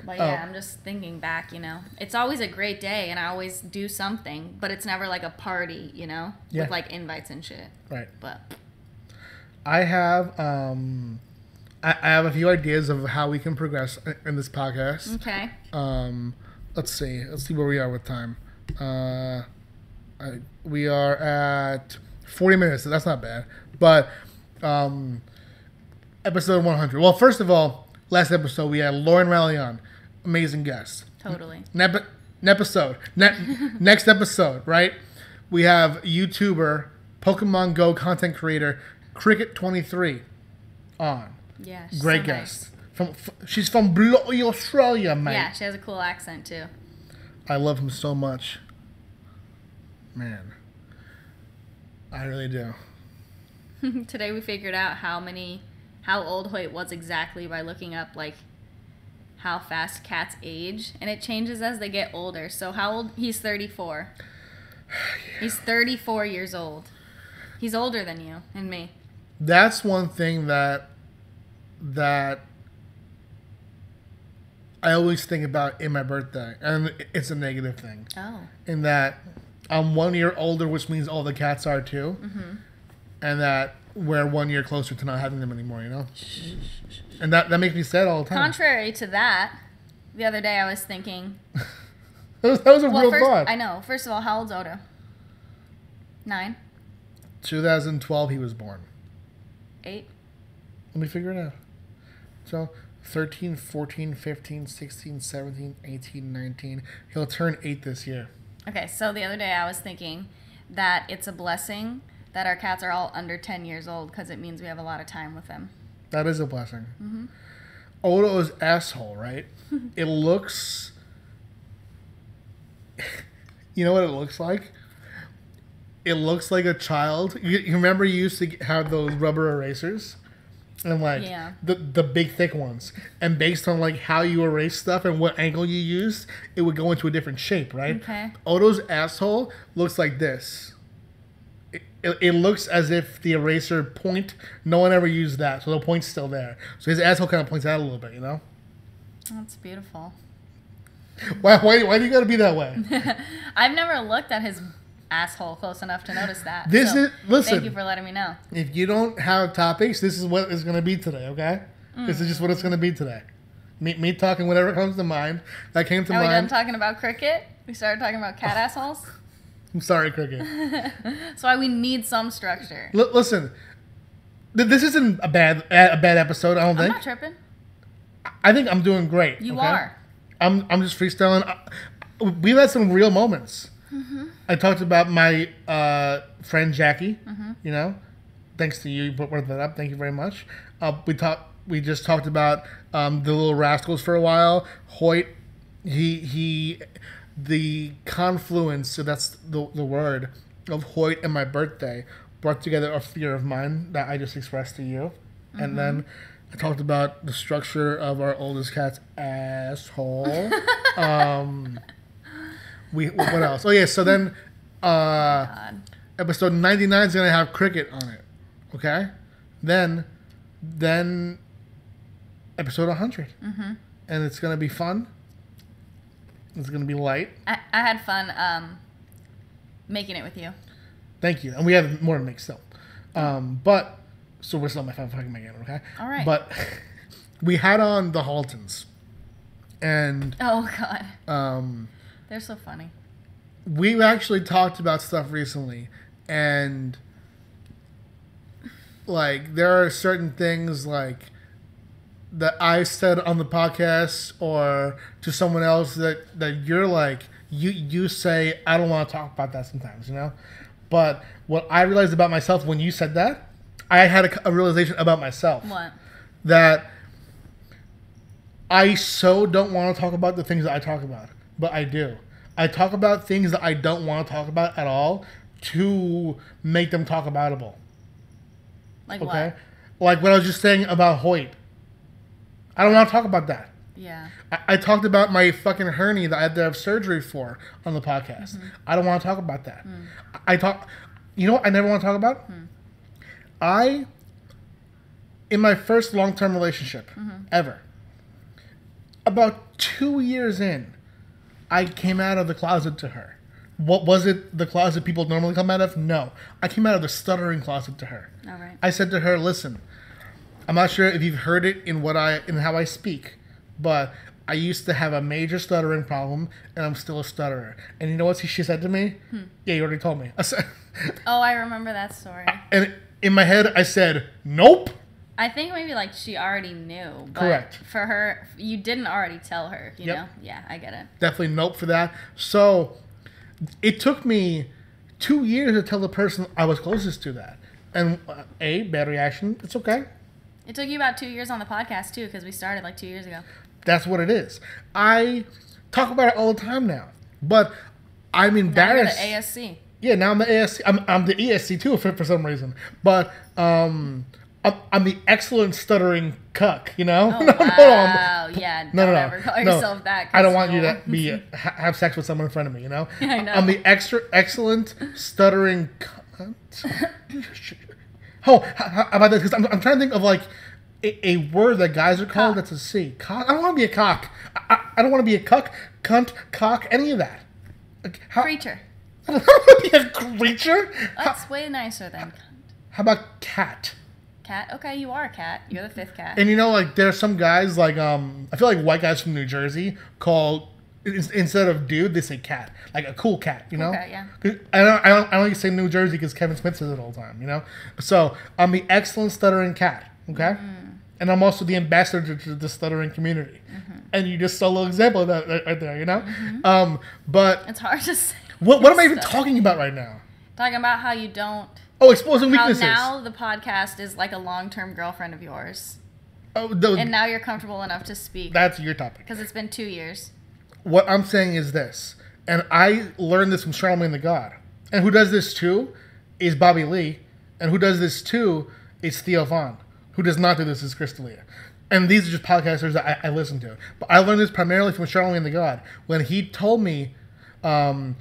But yeah, I'm just thinking back, you know. It's always a great day and I always do something, but it's never like a party, you know, Yeah. with like invites and shit. Right. But I have I have a few ideas of how we can progress in this podcast. okay. Let's see where we are with time. We are at 40 minutes, so that's not bad. But Episode 100. Well, first of all, last episode we had Lauren Riley on. Amazing guest. Totally. Next episode, right? We have YouTuber, Pokemon Go content creator, Cricket23 on. Yeah, she's Great so guest. nice. She's from Bloody Australia, mate. Yeah, she has a cool accent too. I love him so much. Man. I really do. Today we figured out how old Hoyt was exactly by looking up like how fast cats age, and it changes as they get older. So how old? He's 34. Yeah. He's 34 years old. He's older than you and me. That's one thing that I always think about in my birthday, and it's a negative thing. Oh. In that I'm 1 year older, which means all the cats are too, and that we're 1 year closer to not having them anymore, you know? And that makes me sad all the time. Contrary to that, the other day I was thinking... that was a real thought. I know. First of all, how old's Odo? 9? 2012 he was born. 8? Let me figure it out. So 13, 14, 15, 16, 17, 18, 19. He'll turn 8 this year. Okay, so the other day I was thinking that it's a blessing that our cats are all under 10 years old because it means we have a lot of time with them. That is a blessing. Odo's asshole, right? It looks... You know what it looks like? It looks like a child. You remember you used to have those rubber erasers? And like the big thick ones. And based on like how you erase stuff and what angle you used, it would go into a different shape, right? Okay. Odo's asshole looks like this. It looks as if the eraser point, no one ever used that, so the point's still there. So his asshole kind of points out a little bit, you know? That's beautiful. Why do you gotta be that way? I've never looked at his asshole close enough to notice that. Listen. Thank you for letting me know. If you don't have topics, this is what it's gonna be today, okay? This is just what it's gonna be today. Me talking whatever comes to mind. That came to mind. Are we done talking about cricket? We started talking about cat assholes? I'm sorry, Cricket. That's why we need some structure. Listen, this isn't a bad episode, I don't think. I'm not tripping. I think I'm doing great. You okay? are. I'm just freestyling. We've had some real moments. I talked about my friend Jackie. You know, thanks to you brought that up. Thank you very much. We just talked about the Little Rascals for a while. Hoyt, the confluence, so that's the word, of Hoyt and my birthday brought together a fear of mine that I just expressed to you. And then I talked about the structure of our oldest cat's asshole. What else? Oh, yeah, so then episode 99 is going to have Cricket on it. Okay? Then episode 100. And it's going to be fun. It's going to be light. I had fun making it with you. Thank you. And we have more to make still. But, so we're still my fucking making it, okay? All right. But we had on the Haltons. And... Oh, God. They're so funny. We actually talked about stuff recently. And, like, there are certain things, like... that I said on the podcast or to someone else that you're like, you say, I don't want to talk about that sometimes, you know? But what I realized about myself when you said that, I had a realization about myself. What? That I so don't want to talk about the things that I talk about, but I do. I talk about things that I don't want to talk about at all to make them talk aboutable. Like okay? what? Like what I was just saying about Hoyt. I don't want to talk about that. Yeah. I talked about my fucking hernia that I had to have surgery for on the podcast. I don't want to talk about that. You know what I never want to talk about? In my first long-term relationship ever, about 2 years in, I came out of the closet to her. What was it? The closet people normally come out of? No. I came out of the stuttering closet to her. All right. I said to her, listen, I'm not sure if you've heard it in how I speak, but I used to have a major stuttering problem, and I'm still a stutterer. And you know what she said to me? Yeah, you already told me. Oh, I remember that story. And in my head, I said, nope. I think maybe like she already knew. But Correct. For her, you didn't already tell her, you Yep. know? Yeah, I get it. Definitely nope for that. So it took me 2 years to tell the person I was closest to that. And bad reaction. It's okay. It took you about 2 years on the podcast, too, because we started like 2 years ago. That's what it is. I talk about it all the time now. But I'm embarrassed. Now you're the ASC. Yeah, now I'm the ASC. I'm the ESC too for some reason. But I'm the excellent stuttering cuck, you know? Oh, wow. Yeah, don't ever call yourself that. I don't want you to be have sex with someone in front of me, you know? I know. I'm the excellent stuttering cunt. Oh, how about this? Because I'm trying to think of like a word that guys are called that's a C. Cock. I don't want to be a cock. I don't want to be a cuck, cunt, cock, any of that. Like, Creature. I don't want to be a creature. That's way nicer than cunt. How about cat? Cat? Okay, you are a cat. You're the fifth cat. And you know, like there are some guys like I feel like white guys from New Jersey call instead of dude they say cat, like a cool cat, you know? Okay, yeah. I don't say New Jersey because Kevin Smith says it all the time, you know. So I'm the excellent stuttering cat, okay? And I'm also the ambassador to the stuttering community. And you just saw a little example of that right there, you know. But It's hard to say. what am I even talking about right now? Talking about how you don't. Oh, exposing How weaknesses. now the podcast is like a long-term girlfriend of yours. Oh, And now you're comfortable enough to speak. that's your topic. Because it's been 2 years. What I'm saying is this, and I learned this from Charlamagne the God. And who does this too is Bobby Lee. And who does this too is Theo Vaughn. Who does not do this is Chris D'Elia. And these are just podcasters that I listen to. But I learned this primarily from Charlamagne the God. When he told me, and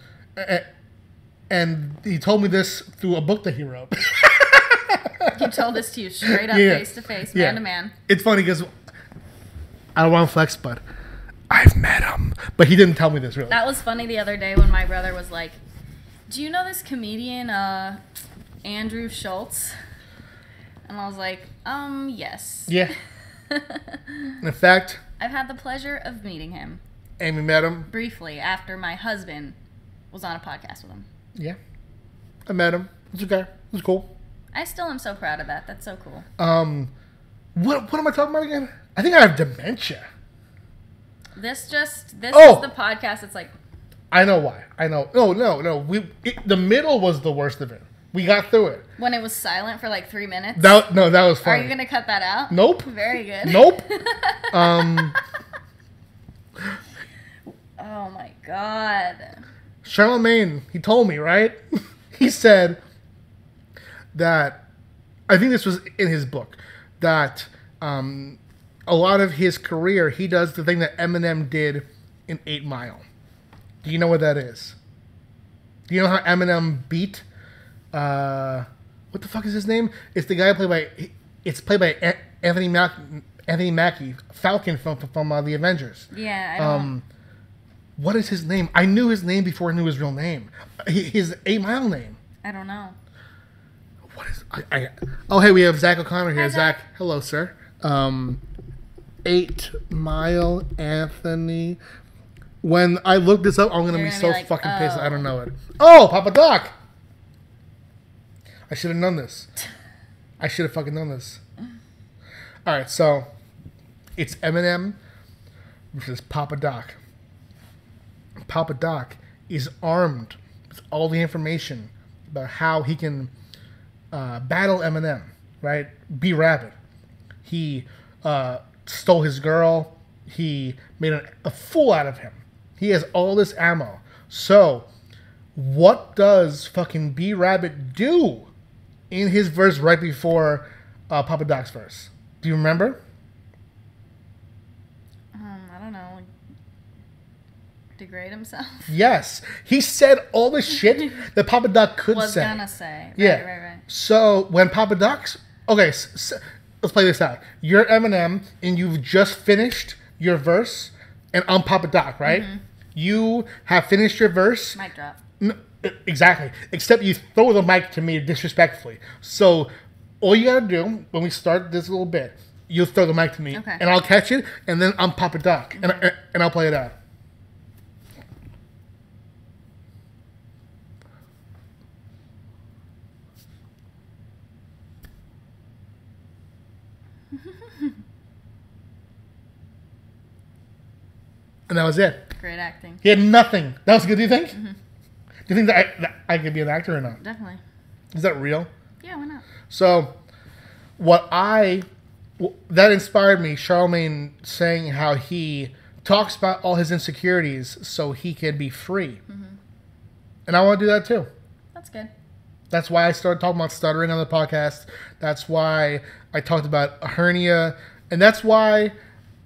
he told me this through a book that he wrote. He told this to you straight up, face to face, man to man. It's funny because I don't want to flex, but I've met him. But he didn't tell me this really. That was funny the other day when my brother was like, "Do you know this comedian, Andrew Schultz?" And I was like, yes. Yeah. In fact, I've had the pleasure of meeting him Amy met him. briefly after my husband was on a podcast with him. Yeah. I met him. It's okay. It was cool. I still am so proud of that. That's so cool. What am I talking about again? I think I have dementia. This is the podcast. It's like, I know why. I know. No. The middle was the worst of it. We got through it. when it was silent for like 3 minutes. That was funny. Are you going to cut that out? Nope. Very good. Nope. Oh my God. Charlamagne, he told me, right? He said that, I think this was in his book, that a lot of his career, he does the thing that Eminem did in 8 Mile. Do you know what that is? Do you know how Eminem beat, what the fuck is his name? It's the guy played by Anthony Mackie, Falcon from the Avengers. Yeah, I don't. What is his name? I knew his name before I knew his real name. His 8 Mile name. I don't know. What is? Oh, hey, we have Zach O'Connor here. Hi, Zach. Hello, sir. 8 Mile Anthony. When I look this up, I'm gonna be so like, fucking pissed. I oh. don't know it. Oh, Papa Doc. I should have known this. I should have fucking known this. All right, so it's Eminem versus Papa Doc. Papa Doc is armed with all the information about how he can battle Eminem, right? Be Rabbit. He stole his girl. He made a fool out of him. He has all this ammo. So, what does fucking B Rabbit do in his verse right before Papa Doc's verse? Do you remember? I don't know. Like, degrade himself? Yes. He said all the shit that Papa Doc could Was say. gonna say. Yeah. Right. So, when Papa Doc's... Okay, let's play this out. You're Eminem, and you've just finished your verse, and I'm Papa Doc, right? Mm-hmm. You have finished your verse. Mic drop. No, exactly. Except you throw the mic to me disrespectfully. So all you gotta do when we start this little bit, you'll throw the mic to me, okay, and I'll catch it, and then I'm Papa Doc, mm-hmm, and I'll play it out. And that was it. Great acting. He had nothing. That was good, do you think? Mm-hmm. Do you think that I could be an actor or not? Definitely. Is that real? Yeah, why not? So, that inspired me, Charlemagne saying how he talks about all his insecurities so he can be free. Mm-hmm. And I want to do that too. That's good. That's why I started talking about stuttering on the podcast. That's why I talked about a hernia. And that's why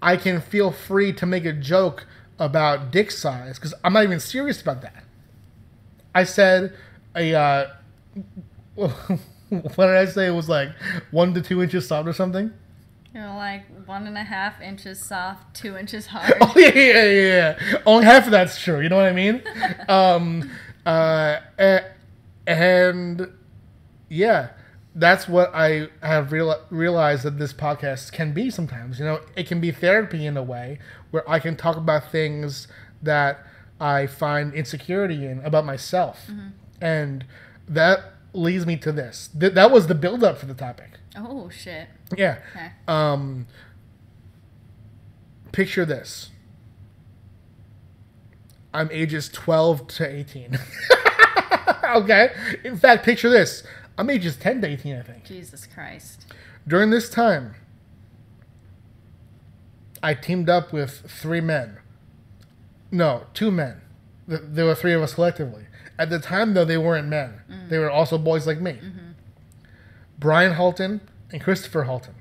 I can feel free to make a joke about dick size, because I'm not even serious about that. I said what did I say? It was like 1 to 2 inches soft or something. You know, like 1.5 inches soft, 2 inches hard. Oh yeah. Only half of that's true. You know what I mean? And yeah, that's what I have realized that this podcast can be sometimes. You know, it can be therapy in a way where I can talk about things that I find insecurity in about myself. Mm-hmm. And that leads me to this. That was the build-up for the topic. Oh, shit. Yeah. Okay. Picture this. I'm ages 12 to 18. Okay? In fact, picture this. I'm ages 10 to 18, I think. Jesus Christ. During this time, I teamed up with 3 men. No, 2 men. There were 3 of us collectively. At the time, though, they weren't men. Mm. They were also boys like me. Mm-hmm. Brian Halton and Christopher Halton.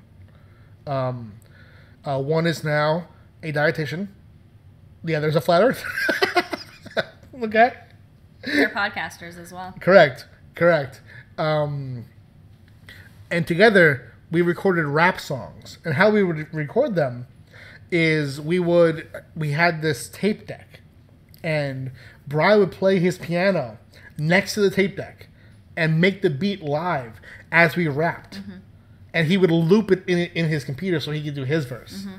One is now a dietitian. The other is a flat earther. Okay? They're podcasters as well. Correct. And together, we recorded rap songs. And how we would record them is we had this tape deck. And Brian would play his piano next to the tape deck and make the beat live as we rapped. Mm-hmm. And he would loop it in his computer so he could do his verse. Mm-hmm.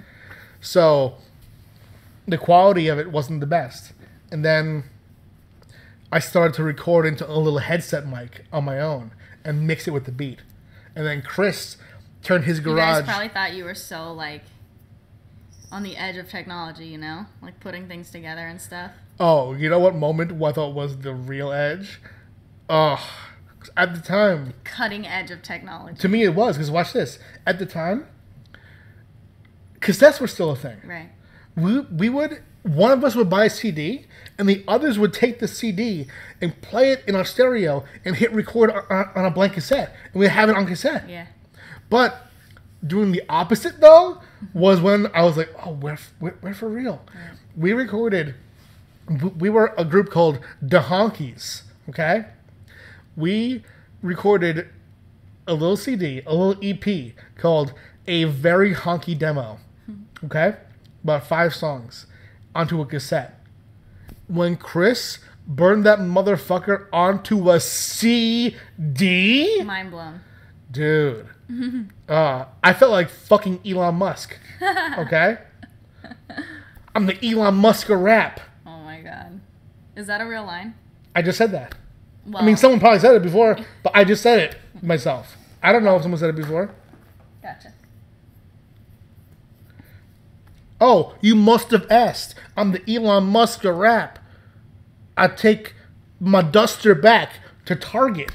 So the quality of it wasn't the best. And then I started to record into a little headset mic on my own and mix it with the beat. And then Chris turned his garage. You guys probably thought you were so, like, on the edge of technology, you know? Like, putting things together and stuff. Oh, you know what moment I thought was the real edge? Oh, at the time. Cutting edge of technology. To me it was, because watch this. At the time, cassettes were still a thing. Right. One of us would buy a CD, and the others would take the CD and play it in our stereo and hit record on a blank cassette. And we'd have it on cassette. Yeah. But doing the opposite, though, was when I was like, oh, we're for real. Right. We recorded... We were a group called The Honkies, okay? We recorded a little CD, a little EP called A Very Honky Demo, okay? About 5 songs onto a cassette. When Chris burned that motherfucker onto a CD... Mind blown. Dude. I felt like fucking Elon Musk, okay? I'm the Elon Musk of rap. God. Is that a real line? I just said that. Well, I mean, someone probably said it before, but I just said it myself. I don't know if someone said it before. Gotcha. Oh, you must have asked. I'm the Elon Musk of rap. I take my duster back to Target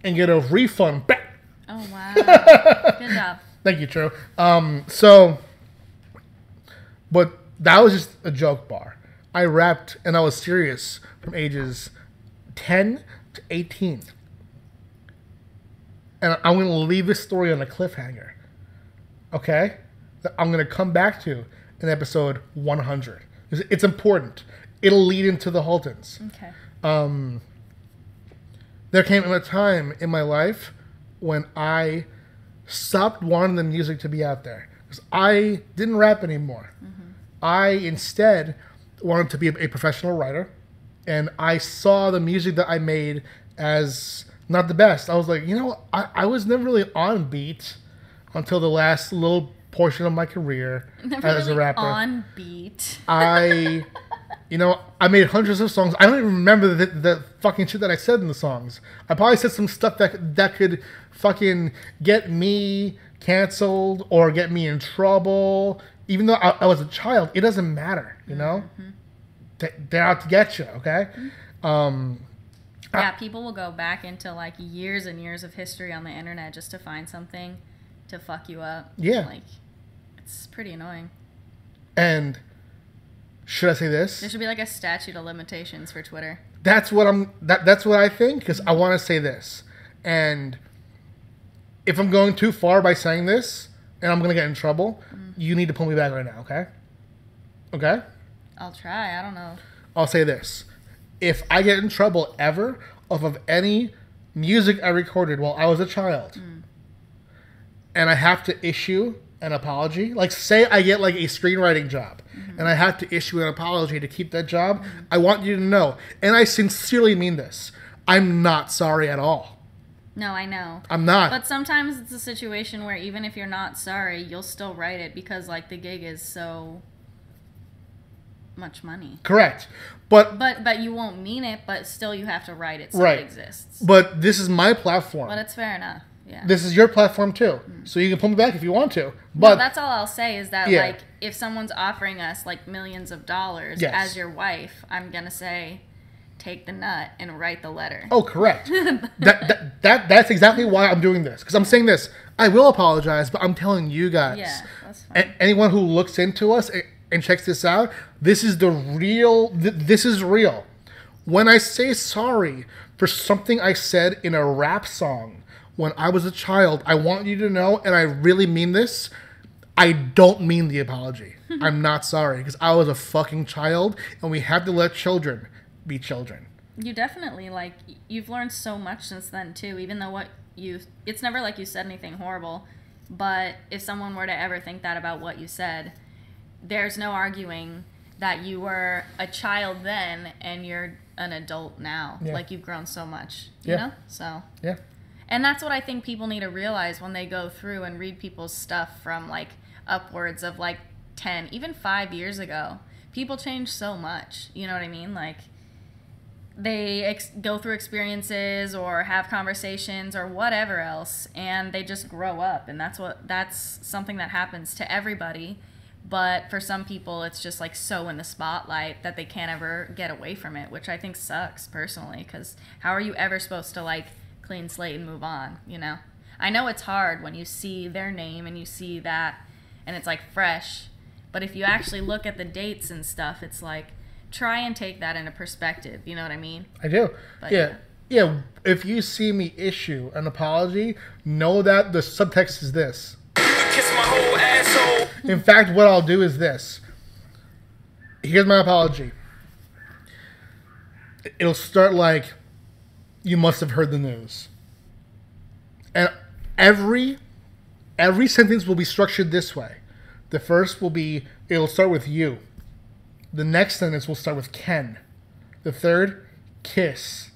and get a refund back. Oh, wow. Good job. Thank you, True. But that was just a joke bar. I rapped and I was serious from ages 10 to 18. And I'm going to leave this story on a cliffhanger. Okay? That I'm going to come back to in episode 100. It's important. It'll lead into the Haltons. Okay. There came a time in my life when I stopped wanting the music to be out there. Because I didn't rap anymore. Mm-hmm. I instead... wanted to be a professional writer, and I saw the music that I made as not the best. I was like, you know, I was never really on beat until the last little portion of my career never as really a rapper. On beat. I You know, I made hundreds of songs. I don't even remember the fucking shit that I said in the songs. I probably said some stuff that could fucking get me canceled or get me in trouble. Even though I was a child, it doesn't matter, you know? They're out to get you, okay? Yeah, people will go back into like years and years of history on the internet just to find something to fuck you up. Yeah. Like, it's pretty annoying. And should I say this? There should be like a statute of limitations for Twitter. That's what that's what I think, because I want to say this. And if I'm going too far by saying this and I'm going to get in trouble, you need to pull me back right now, okay? Okay? I'll try. I don't know. I'll say this. If I get in trouble ever off of any music I recorded while I was a child, and I have to issue an apology, like say I get like a screenwriting job, and I have to issue an apology to keep that job, I want you to know, and I sincerely mean this, I'm not sorry at all. No, I know. I'm not. But sometimes it's a situation where even if you're not sorry, you'll still write it because like the gig is so much money. Correct. But you won't mean it, but still you have to write it so right. it exists. But this is my platform. But it's fair enough. Yeah. This is your platform too. So you can pull me back if you want to. But no, that's all I'll say is that yeah. like if someone's offering us like millions of dollars as your wife, I'm gonna say take the nut and write the letter. Oh, correct. That's exactly why I'm doing this. Because I'm saying this. I will apologize, but I'm telling you guys. Yeah, that's fine. Anyone who looks into us and checks this out, this is the real. This is real. When I say sorry for something I said in a rap song when I was a child, I want you to know, and I really mean this, I don't mean the apology. I'm not sorry, because I was a fucking child, and we have to let children be children. You definitely, like, you've learned so much since then, too, even though it's never like you said anything horrible, but if someone were to ever think that about what you said, there's no arguing that you were a child then, and you're an adult now. Yeah. Like, you've grown so much, you know? So. Yeah. And that's what I think people need to realize when they go through and read people's stuff from, like, upwards of, like, 10, even 5 years ago. People change so much, you know what I mean? Like, they go through experiences or have conversations or whatever else, and they just grow up, and that's something that happens to everybody. But for some people, it's just, like, so in the spotlight that they can't ever get away from it, which I think sucks, personally, because how are you ever supposed to, like, clean slate and move on, you know? I know it's hard when you see their name and you see that and it's like fresh, but if you actually look at the dates and stuff, it's like try and take that into perspective, you know what I mean? I do. But yeah, if you see me issue an apology, know that the subtext is this. Kiss my whole asshole. In fact, what I'll do is this. Here's my apology. It'll start like, you must have heard the news. And every sentence will be structured this way. The first will be, it'll start with you. The next sentence will start with Ken. The third, kiss.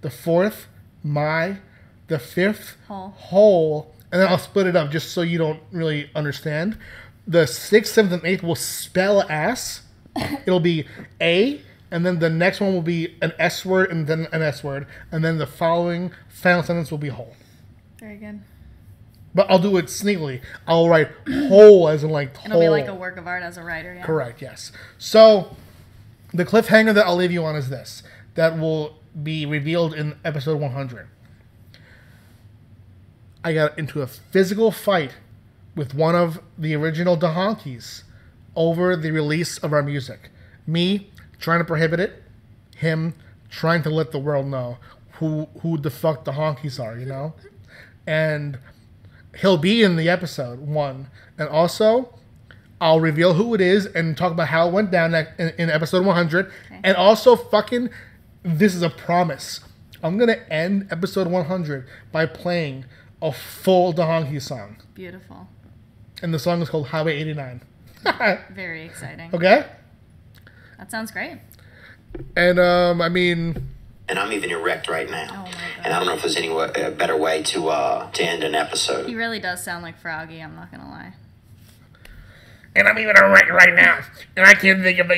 The fourth, my. The fifth, whole. And then I'll split it up just so you don't really understand. The sixth, seventh, and eighth will spell ass. It'll be A. And then the next one will be an S word and then an S word. And then the following final sentence will be whole. Very good. But I'll do it sneakily. I'll write whole as in like whole. It'll be like a work of art as a writer, yeah. Correct, yes. So the cliffhanger that I'll leave you on is this. That will be revealed in episode 100. I got into a physical fight with one of the original DeHonkies over the release of our music. Me trying to prohibit it, him trying to let the world know who the fuck the honkies are, you know? And he'll be in the episode 1. And also, I'll reveal who it is and talk about how it went down in episode 100. Okay. And also fucking, this is a promise. I'm going to end episode 100 by playing a full DeHonky song. Beautiful. And the song is called Highway 89. Very exciting. Okay? That sounds great. And, I mean... And I'm even erect right now. Oh, my God. And I don't know if there's any a better way to end an episode. He really does sound like Froggy, I'm not going to lie. And I'm even erect right now. And I can't think of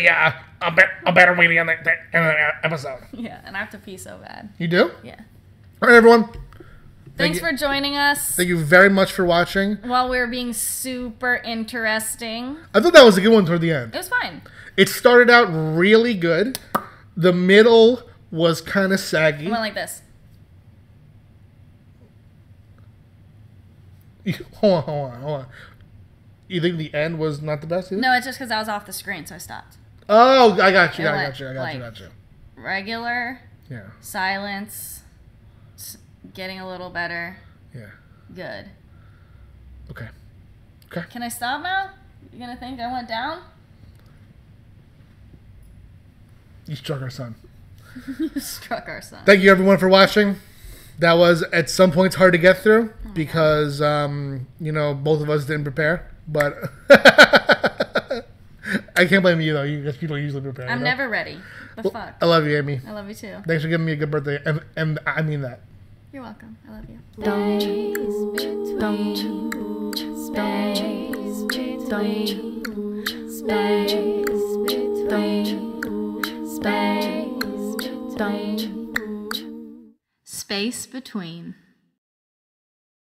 a better way to end the episode. Yeah, and I have to pee so bad. You do? Yeah. All right, everyone. Thanks for joining us. Thank you very much for watching. While we were being super interesting. I thought that was a good one toward the end. It was fine. It started out really good. The middle was kind of saggy. It went like this. Hold on. You think the end was not the best either? No, it's just because I was off the screen, so I stopped. Oh, I got you. It I went, got you. Regular. Yeah. Silence. Getting a little better. Yeah. Good. Okay. Can I stop now? You gonna think I went down? You struck our son. You struck our son. Thank you, everyone, for watching. That was, at some points, hard to get through because, both of us didn't prepare. But I can't blame you, though. You guys people usually prepare. I'm never ready. The fuck? I love you, Amy. I love you, too. Thanks for giving me a good birthday. And I mean that. You're welcome. I love you. Space between.